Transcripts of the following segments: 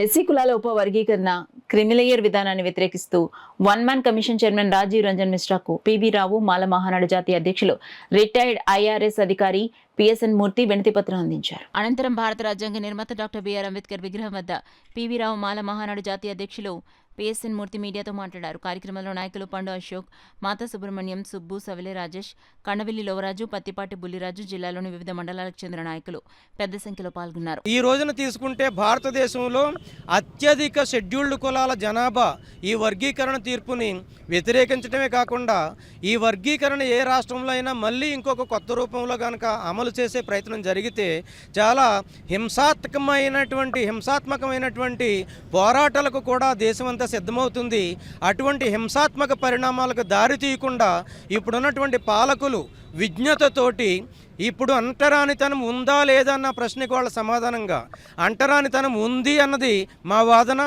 SC కులాల ఉపవర్గీకరణ క్రిమిలేయర్ విధానాన్ని వ్యతిరేకిస్తూ one man commission chairman Rajiv Ranjan మిశ్రాకు పివి రావు మాల మహానాడు జాతీయ అధ్యక్షులు రిటైర్డ్ ఐఆర్ఎస్ అధికారి పిఎస్ఎన్ మూర్తి వినతిపత్రం అందించారు. అనంతరం భారత రాజ్యాంగ నిర్మాత డాక్టర్ బిఆర్ అంబేద్కర్ విగ్రహం వద్ద పివి రావు మాల మహానాడు జాతీయ అధ్యక్షులు పిఎస్ఎన్ మూర్తి మీడియాతో మాట్లాడారు. కార్యక్రమంలో నాయకులు పండు అశోక్, మాతా సుబ్రహ్మణ్యం, సుబ్బు, సవిలే రాజేష్, కన్నవిల్లి లోవరాజు, పత్తిపాటి బుల్లిరాజు, జిల్లాలోని వివిధ మండలాలకు చెందిన నాయకులు పెద్ద సంఖ్యలో పాల్గొన్నారు. ఈ రోజున తీసుకుంటే భారతదేశంలో అత్యధిక షెడ్యూల్డ్ కులాల జనాభా ఈ వర్గీకరణ తీర్పుని వ్యతిరేకించడమే కాకుండా ఈ వర్గీకరణ ఏ రాష్ట్రంలో అయినా మళ్ళీ ఇంకొక కొత్త రూపంలో కనుక అమలు చేసే ప్రయత్నం జరిగితే చాలా హింసాత్మకమైనటువంటి పోరాటాలకు కూడా దేశమంతా సిద్ధమవుతుంది. అటువంటి హింసాత్మక పరిణామాలకు దారి తీయకుండా ఇప్పుడున్నటువంటి పాలకులు విజ్ఞతతోటి ఇప్పుడు అంటరానితనం ఉందా లేదా అన్న ప్రశ్నకు వాళ్ళ సమాధానంగా అంటరానితనం ఉంది అన్నది మా వాదన.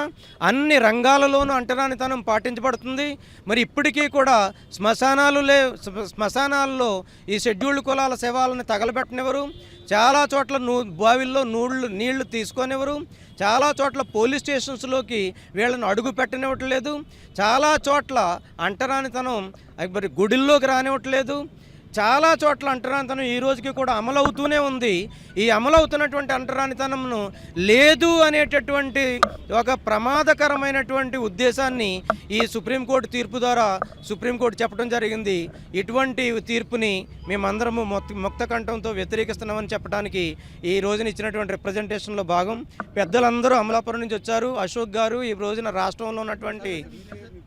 అన్ని రంగాలలోనూ అంటరానితనం పాటించబడుతుంది. మరి ఇప్పటికీ కూడా శ్మశానాల్లో ఈ షెడ్యూల్డ్ కులాల శవాలను తగలబెట్టనివ్వరు. చాలా చోట్ల బావిల్లో నీళ్లు తీసుకొనివ్వరు. చాలా చోట్ల పోలీస్ స్టేషన్స్లోకి వీళ్ళని అడుగు పెట్టనివ్వట్లేదు. చాలా చోట్ల అంటరానితనం మరి గుడిల్లోకి రానివ్వట్లేదు. చాలా చోట్ల అంటరానితనం ఈ రోజుకి కూడా అమలవుతూనే ఉంది. ఈ అమలవుతున్నటువంటి అంటరానితనంను లేదు అనేటటువంటి ఒక ప్రమాదకరమైనటువంటి ఉద్దేశాన్ని ఈ సుప్రీంకోర్టు తీర్పు ద్వారా సుప్రీంకోర్టు చెప్పడం జరిగింది. ఇటువంటి తీర్పుని మేమందరము ముక్త కంఠంతో వ్యతిరేకిస్తున్నామని చెప్పడానికి ఈ రోజున ఇచ్చినటువంటి రిప్రజెంటేషన్లో భాగం. పెద్దలందరూ అమలాపురం నుంచి వచ్చారు. అశోక్ గారు ఈ రోజున రాష్ట్రంలో ఉన్నటువంటి